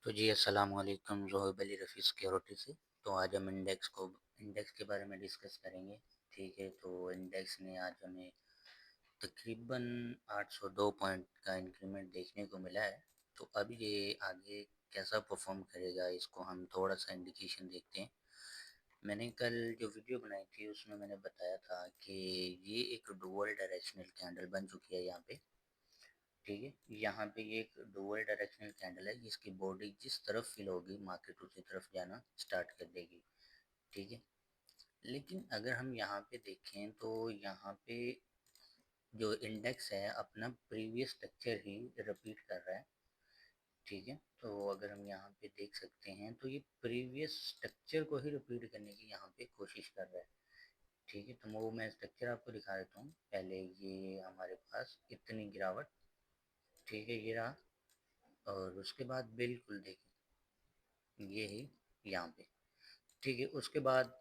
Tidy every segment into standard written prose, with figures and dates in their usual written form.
तो जी अस्सलाम वालेकुम ज़ोहैब अली रफ़ी सिक्योरिटी से। तो आज हम इंडेक्स के बारे में डिस्कस करेंगे। ठीक है, तो इंडेक्स ने आज हमें तकरीबन 802 पॉइंट का इंक्रीमेंट देखने को मिला है। तो अब ये आगे कैसा परफॉर्म करेगा, इसको हम थोड़ा सा इंडिकेशन देखते हैं। मैंने कल जो वीडियो बनाई थी उसमें मैंने बताया था कि ये एक डुअल डायरेक्शनल कैंडल बन चुकी है यहाँ पे। ठीक है, यहाँ पे ये एक डुअल डायरेक्शनल कैंडल है, इसकी बॉडी जिस तरफ फिल होगी मार्केट उसी तरफ जाना स्टार्ट कर देगी। ठीक है, लेकिन अगर हम यहाँ पे देखें तो यहाँ पे जो इंडेक्स है अपना प्रीवियस स्ट्रक्चर ही रिपीट कर रहा है। ठीक है, तो अगर हम यहाँ पे देख सकते हैं तो ये प्रीवियस स्ट्रक्चर को ही रिपीट करने की यहाँ पे कोशिश कर रहा है। ठीक है, तो वो मैं स्ट्रक्चर आपको दिखा देता हूँ। पहले ये हमारे पास इतनी गिरावट, ठीक है, ये रहा। और उसके बाद बिल्कुल देखिए ये ही यहाँ पे। ठीक है, उसके बाद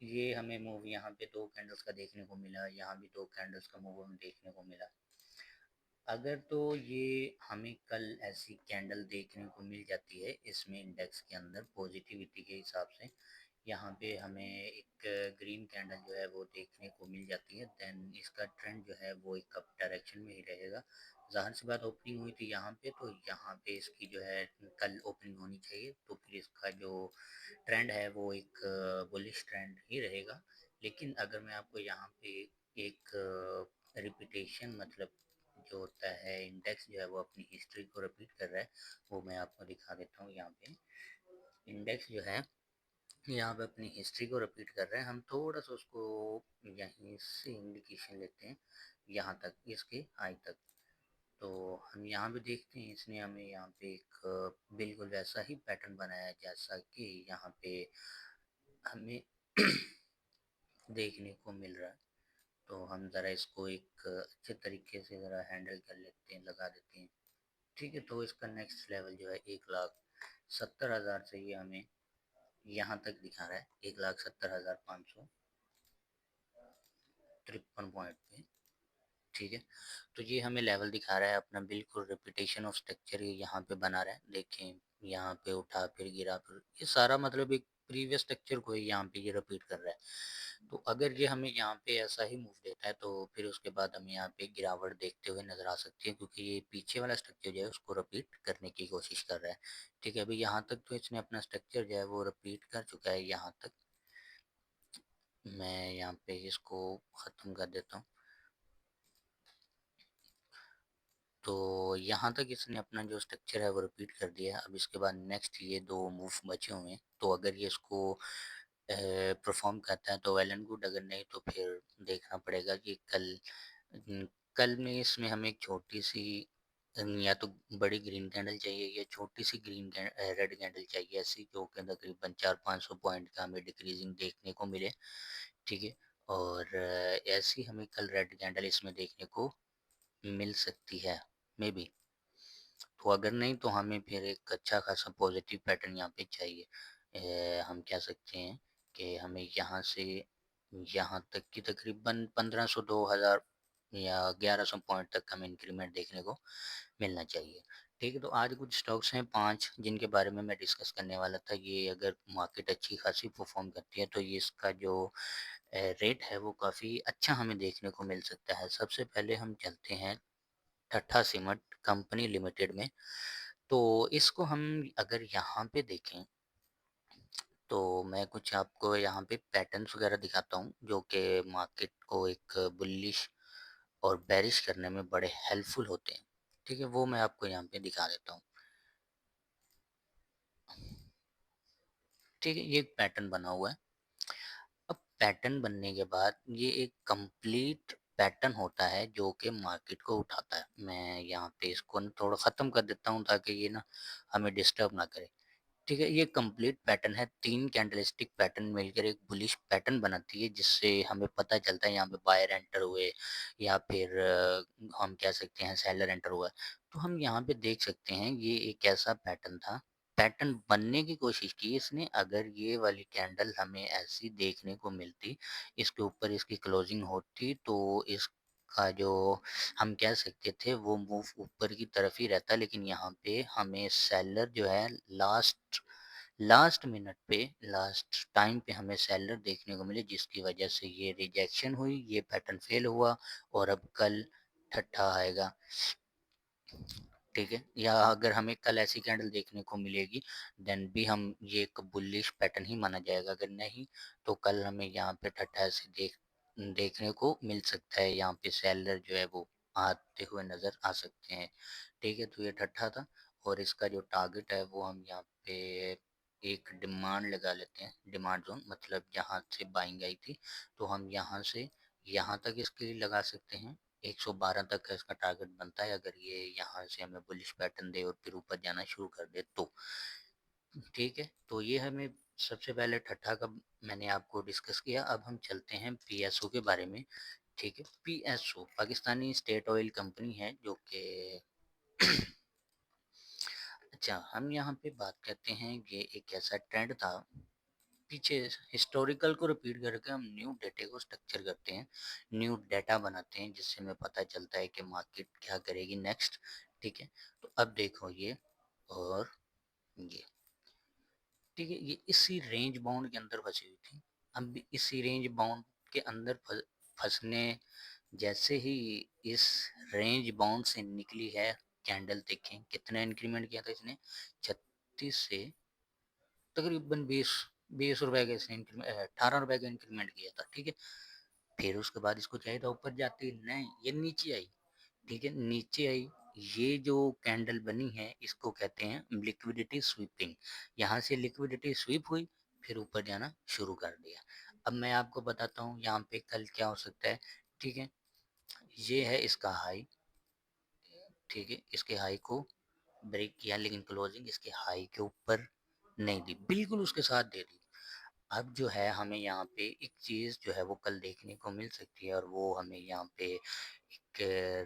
ये हमें मूव यहाँ पे दो कैंडल्स का देखने को मिला, यहाँ भी दो कैंडल्स का मूव हमें देखने को मिला। अगर तो ये हमें कल ऐसी कैंडल देखने को मिल जाती है इसमें इंडेक्स के अंदर पॉजिटिविटी के हिसाब से, यहाँ पे हमें एक ग्रीन कैंडल जो है वो देखने को मिल जाती है, देन इसका ट्रेंड जो है वो एक अप डायरेक्शन में ही रहेगा। ज़ाहिर सी बात, ओपनिंग हुई थी यहाँ पे, तो यहाँ पे इसकी जो है कल ओपनिंग होनी चाहिए, तो फिर इसका जो ट्रेंड है वो एक बुलिश ट्रेंड ही रहेगा। लेकिन अगर मैं आपको यहाँ पे एक रिपीटेशन, मतलब जो होता है इंडेक्स जो है वो अपनी हिस्ट्री को रिपीट कर रहा है, वो मैं आपको दिखा देता हूँ। यहाँ पे इंडेक्स जो है यहाँ पे अपनी हिस्ट्री को रिपीट कर रहे हैं। हम थोड़ा सा उसको यहीं से इंडिकेशन लेते हैं यहाँ तक, इसके हाई तक। तो हम यहाँ पे देखते हैं इसने हमें यहाँ पे एक बिल्कुल वैसा ही पैटर्न बनाया है जैसा कि यहाँ पे हमें देखने को मिल रहा है। तो हम ज़रा इसको एक अच्छे तरीके से ज़रा हैंडल कर लेते हैं, लगा देते हैं। ठीक है, तो इसका नेक्स्ट लेवल जो है 1,70,000 से ये हमें यहाँ तक दिखा रहा है, 1,70,553 पॉइंट पे। ठीक है, तो ये हमें लेवल दिखा रहा है अपना, बिल्कुल रिपीटेशन ऑफ स्ट्रक्चर ये यहाँ पे बना रहा है। देखें, यहाँ पे उठा फिर गिरा, फिर ये सारा मतलब एक प्रीवियस स्ट्रक्चर को ही यहाँ पे ये रिपीट कर रहा है। तो अगर ये हमें यहाँ पे ऐसा ही मूव देता है तो फिर उसके बाद हमें यहाँ पे गिरावट देखते हुए नजर आ सकती है, क्योंकि ये पीछे वाला स्ट्रक्चर जो है उसको रिपीट करने की कोशिश कर रहा है। ठीक है, अभी यहाँ तक तो इसने अपना स्ट्रक्चर जो है वो रिपीट कर चुका है यहाँ तक। मैं यहाँ पे इसको ख़त्म कर देता हूँ। तो यहाँ तक इसने अपना जो स्ट्रक्चर है वो रिपीट कर दिया है। अब इसके बाद नेक्स्ट ये दो मूव बचे हुए हैं, तो अगर ये इसको परफॉर्म करता है तो वेल एंड गुड, अगर नहीं तो फिर देखना पड़ेगा कि कल में इसमें हमें एक छोटी सी या तो बड़ी ग्रीन कैंडल चाहिए या छोटी सी रेड कैंडल चाहिए, ऐसी जो कि तकरीबन 400-500 पॉइंट का हमें डिक्रीजिंग देखने को मिले। ठीक है, और ऐसी हमें कल रेड कैंडल इसमें देखने को मिल सकती है, मे बी। तो अगर नहीं तो हमें फिर एक अच्छा खासा पॉजिटिव पैटर्न यहाँ पे चाहिए। हम कह सकते हैं कि हमें यहाँ से यहाँ तक की तकरीबन 1500 2000 या 1100 पॉइंट तक हमें इंक्रीमेंट देखने को मिलना चाहिए। ठीक है, तो आज कुछ स्टॉक्स हैं 5 जिनके बारे में मैं डिस्कस करने वाला था। ये अगर मार्केट अच्छी खासी परफॉर्म करती है तो ये इसका जो रेट है वो काफ़ी अच्छा हमें देखने को मिल सकता है। सबसे पहले हम चलते हैं ठट्ठा सीमेंट कंपनी लिमिटेड में। तो इसको हम अगर यहाँ पे देखें तो मैं कुछ आपको यहाँ पे पैटर्न्स वगैरह दिखाता हूँ जो कि मार्केट को एक बुलिश और बेरिश करने में बड़े हेल्पफुल होते हैं। ठीक है, वो मैं आपको यहाँ पे दिखा देता हूँ। ठीक है, ये एक पैटर्न बना हुआ है। अब पैटर्न बनने के बाद ये एक कंप्लीट पैटर्न होता है जो कि मार्केट को उठाता है। मैं यहाँ पे इसको ना थोड़ा ख़त्म कर देता हूँ ताकि ये ना हमें डिस्टर्ब ना करे। ठीक है, ये कंप्लीट पैटर्न है, 3 कैंडलस्टिक पैटर्न मिलकर एक बुलिश पैटर्न बनाती है, जिससे हमें पता चलता है यहाँ पे बायर एंटर हुए या फिर हम कह सकते हैं सेलर एंटर हुआ है। तो हम यहाँ पे देख सकते हैं ये एक ऐसा पैटर्न था, पैटर्न बनने की कोशिश की इसने। अगर ये वाली कैंडल हमें ऐसी देखने को मिलती, इसके ऊपर इसकी क्लोजिंग होती तो इस का जो हम कह सकते थे वो मूव ऊपर की तरफ ही रहता, लेकिन यहाँ पे हमें सेलर जो है लास्ट लास्ट मिनट पे, लास्ट टाइम पे हमें सेलर देखने को मिले, जिसकी वजह से ये रिजेक्शन हुई, ये पैटर्न फेल हुआ और अब कल ठट्ठा आएगा। ठीक है, या अगर हमें कल ऐसी कैंडल देखने को मिलेगी देन भी हम ये एक बुलिश पैटर्न ही माना जाएगा, अगर नहीं तो कल हमें यहाँ पे ठट्ठा ऐसे देखने को मिल सकता है, यहाँ पे सेलर जो है वो आते हुए नजर आ सकते हैं। ठीक है, तो ये ठट्ठा था और इसका जो टारगेट है वो हम यहाँ पे एक डिमांड लगा लेते हैं, डिमांड जोन, मतलब जहाँ से बाइंग आई थी तो हम यहाँ से यहाँ तक इसके लिए लगा सकते हैं। 112 तक का इसका टारगेट बनता है, अगर ये यहाँ से हमें बुलिश पैटर्न दे और फिर ऊपर जाना शुरू कर दे तो। ठीक है, तो ये हमें सबसे पहले ठट्ठा का मैंने आपको डिस्कस किया। अब हम चलते हैं पीएसओ के बारे में। ठीक है, PSO Pakistani state oil company है जो कि अच्छा, हम यहाँ पे बात करते हैं, ये एक ऐसा ट्रेंड था पीछे, हिस्टोरिकल को रिपीट करके हम न्यू डेटा को स्ट्रक्चर करते हैं, न्यू डेटा बनाते हैं, जिससे हमें पता चलता है कि मार्केट क्या करेगी नेक्स्ट। ठीक है, तो अब देखो ये और ये, ठीक है, ये इसी रेंज बाउंड के अंदर फंसी हुई थी। अब भी इसी रेंज बाउंड के अंदर फंसने, जैसे ही इस रेंज बाउंड से निकली है कैंडल, देखें कितना इंक्रीमेंट किया था इसने, 36 से तकरीबन 20 रुपए का इसने इंक्रीमेंट, 18 रुपए का इंक्रीमेंट किया था। ठीक है, फिर उसके बाद इसको चाहिए था ऊपर जाती, नहीं ये नीचे आई। ठीक है, नीचे आई, ये जो कैंडल बनी है इसको कहते हैं लिक्विडिटी स्वीपिंग। यहाँ से लिक्विडिटी स्वीप हुई, फिर ऊपर जाना शुरू कर दिया। अब मैं आपको बताता हूँ यहाँ पे कल क्या हो सकता है। ठीक है, ये है इसका हाई। ठीक है, इसके हाई को ब्रेक किया, लेकिन क्लोजिंग इसके हाई के ऊपर नहीं दी, बिल्कुल उसके साथ दे दी। अब जो है हमें यहाँ पे एक चीज़ जो है वो कल देखने को मिल सकती है, और वो हमें यहाँ पे एक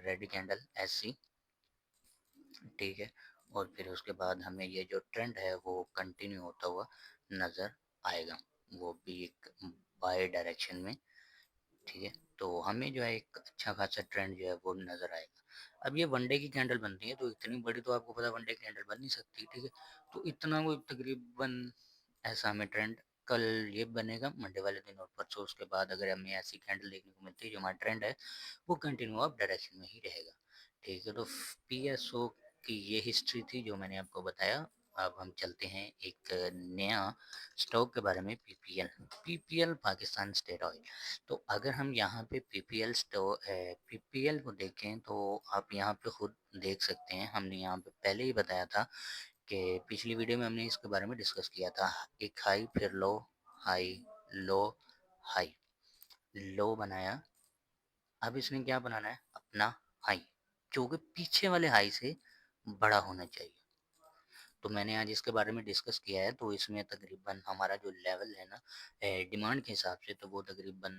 रेड कैंडल ऐसी, ठीक है, और फिर उसके बाद हमें ये जो ट्रेंड है वो कंटिन्यू होता हुआ नज़र आएगा, वो भी एक बाय डायरेक्शन में। ठीक है, तो हमें जो है एक अच्छा खासा ट्रेंड जो है वो नज़र आएगा। अब ये वनडे की कैंडल बनती है, तो इतनी बड़ी तो आपको पता है वनडे की कैंडल बन नहीं सकती। ठीक है, तो इतना वो तकरीबन ऐसा हमें ट्रेंड कल ये बनेगा मंडे वाले दिन, और परसों उसके बाद अगर हमें ऐसी कैंडल देखने को मिलती है, जो हमारा ट्रेंड है वो कंटिन्यू अप डायरेक्शन में ही रहेगा। ठीक है, तो पीएसओ की ये हिस्ट्री थी जो मैंने आपको बताया। अब हम चलते हैं एक नया स्टॉक के बारे में, PPL. PPL Pakistan state oil. तो अगर हम यहाँ पे पीपीएल को देखें तो आप यहाँ पे खुद देख सकते हैं, हमने यहाँ पे पहले ही बताया था कि पिछली वीडियो में हमने इसके बारे में डिस्कस किया था, एक हाई फिर लो, हाई लो, हाई, लो बनाया। अब इसने क्या बनाना है, अपना हाई, जो कि पीछे वाले हाई से बड़ा होना चाहिए। तो मैंने आज इसके बारे में डिस्कस किया है, तो इसमें तकरीबन हमारा जो लेवल है ना डिमांड के हिसाब से, तो वो तकरीबन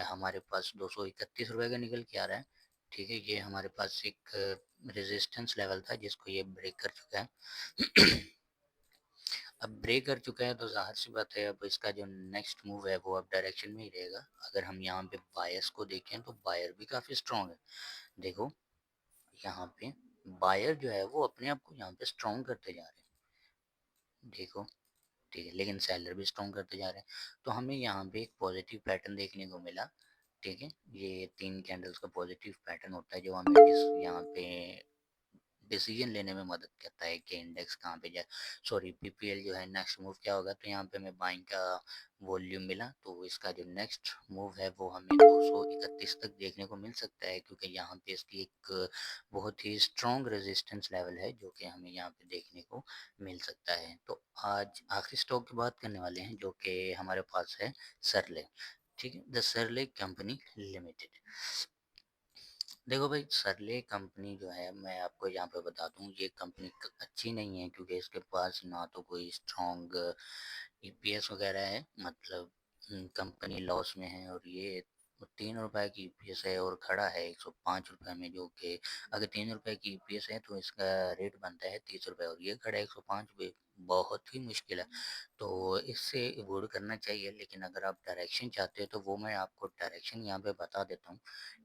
हमारे पास 231 रुपये का निकल के आ रहा है। ठीक है, ये हमारे पास एक रेजिस्टेंस लेवल था जिसको ये ब्रेक कर चुका है। अब ब्रेक कर चुका है तो ज़ाहिर सी बात है अब इसका जो नेक्स्ट मूव है वो अब डायरेक्शन में ही रहेगा। अगर हम यहाँ पे बायर्स को देखें तो बायर भी काफ़ी स्ट्रॉन्ग है। देखो यहाँ पे बायर जो है वो अपने आप को यहाँ पे स्ट्रॉन्ग करते जा रहे हैं, देखो। ठीक है, लेकिन सेलर भी स्ट्रॉन्ग करते जा रहे हैं, तो हमें यहाँ पे एक पॉजिटिव पैटर्न देखने को मिला। ठीक है, ये 3 कैंडल्स का पॉजिटिव पैटर्न होता है जो हमें यहाँ पे डिसीजन लेने में मदद करता है कि इंडेक्स कहाँ पे जाए, सॉरी पीपीएल जो है नेक्स्ट मूव क्या होगा। तो यहाँ पे हमें बाइंग का वॉल्यूम मिला, तो इसका जो नेक्स्ट मूव है वो हमें 231 तक देखने को मिल सकता है, क्योंकि यहाँ पे इसकी एक बहुत ही स्ट्रॉन्ग रेजिस्टेंस लेवल है जो कि हमें यहाँ पे देखने को मिल सकता है। तो आज आखिरी स्टॉक की बात करने वाले हैं जो कि हमारे पास है सरले। ठीक है, द सरले कंपनी लिमिटेड। देखो भाई, सरले कंपनी जो है मैं आपको यहाँ पे बता दूँ, ये कंपनी अच्छी नहीं है, क्योंकि इसके पास ना तो कोई स्ट्रॉन्ग ईपीएस वगैरह है, मतलब कंपनी लॉस में है, और ये वो 3 रुपए की ईपीएस है और खड़ा है 105 रुपए में, जो कि अगर 3 रुपए की ईपीएस है तो इसका रेट बनता है 30 रुपए, और ये खड़ा है 105 रुपए। बहुत ही मुश्किल है, तो इससे अवॉइड करना चाहिए। लेकिन अगर आप डायरेक्शन चाहते हो तो वो मैं आपको डायरेक्शन यहाँ पे बता देता हूँ।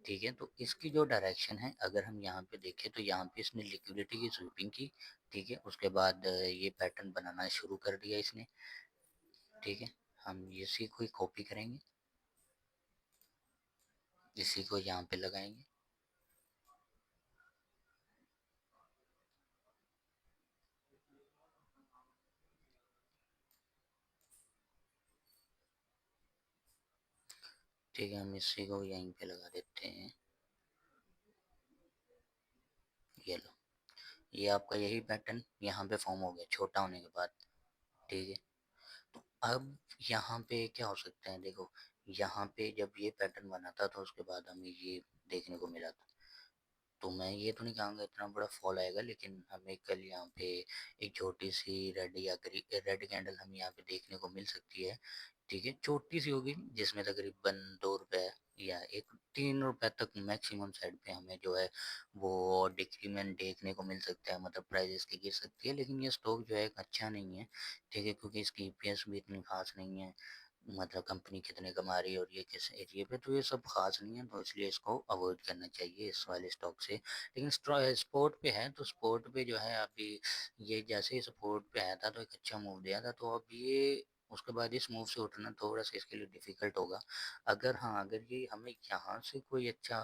ठीक है, तो इसकी जो डायरेक्शन है, अगर हम यहाँ पे देखें तो यहाँ पे इसने लिक्विडिटी की स्वीपिंग की। ठीक है, उसके बाद ये पैटर्न बनाना शुरू कर दिया इसने। ठीक है, हम इसी को ही कॉपी करेंगे, इसी को यहाँ पे लगाएंगे। ठीक है, हम इसी को यहीं पे लगा देते हैं। ये लो, ये आपका यही पैटर्न यहाँ पे फॉर्म हो गया छोटा होने के बाद। ठीक है, तो अब यहाँ पे क्या हो सकता है, देखो यहाँ पे जब ये पैटर्न बना था तो उसके बाद हमें ये देखने को मिला था। तो मैं ये तो नहीं कहूँगा इतना बड़ा फॉल आएगा, लेकिन हमें कल यहाँ पे एक छोटी सी रेड या रेड कैंडल हमें यहाँ पे देखने को मिल सकती है। ठीक है, छोटी सी होगी जिसमें तकरीबन 2 रुपए या 3 रुपए तक मैक्सिमम साइड पे हमें जो है वो डिक्रीमेंट देखने को मिल सकता है, मतलब प्राइस इसकी गिर सकती है। लेकिन ये स्टॉक जो है अच्छा नहीं है। ठीक है, क्योंकि इसकी ईपीएस भी इतनी खास नहीं है, मतलब कंपनी कितने कमा रही है और ये किस एरिया पे, तो ये सब खास नहीं है, तो इसलिए इसको अवॉइड करना चाहिए इस वाले स्टॉक से। लेकिन स्पोर्ट पे है, तो स्पोर्ट पे जो है अभी ये जैसे ही सपोर्ट पे आया था तो एक अच्छा मूव दिया था, तो अब ये उसके बाद इस मूव से उठना थोड़ा सा इसके लिए डिफिकल्ट होगा। अगर हाँ, अगर ये हमें यहाँ से कोई अच्छा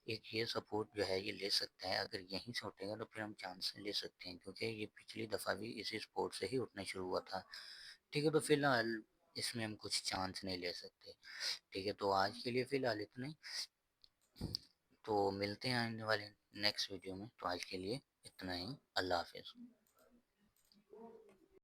एक ये सपोर्ट जो है ये ले सकता है, अगर यहीं से उठेगा तो फिर हम चांस ले सकते हैं, क्योंकि ये पिछली दफ़ा भी इसी स्पोर्ट से ही उठना शुरू हुआ था। ठीक है, तो फिलहाल इसमें हम कुछ चांस नहीं ले सकते। ठीक है, तो आज के लिए फ़िलहाल इतना ही, तो मिलते हैं आने वाले नेक्स्ट वीडियो में। तो आज के लिए इतना ही, अल्लाह हाफ़िज़।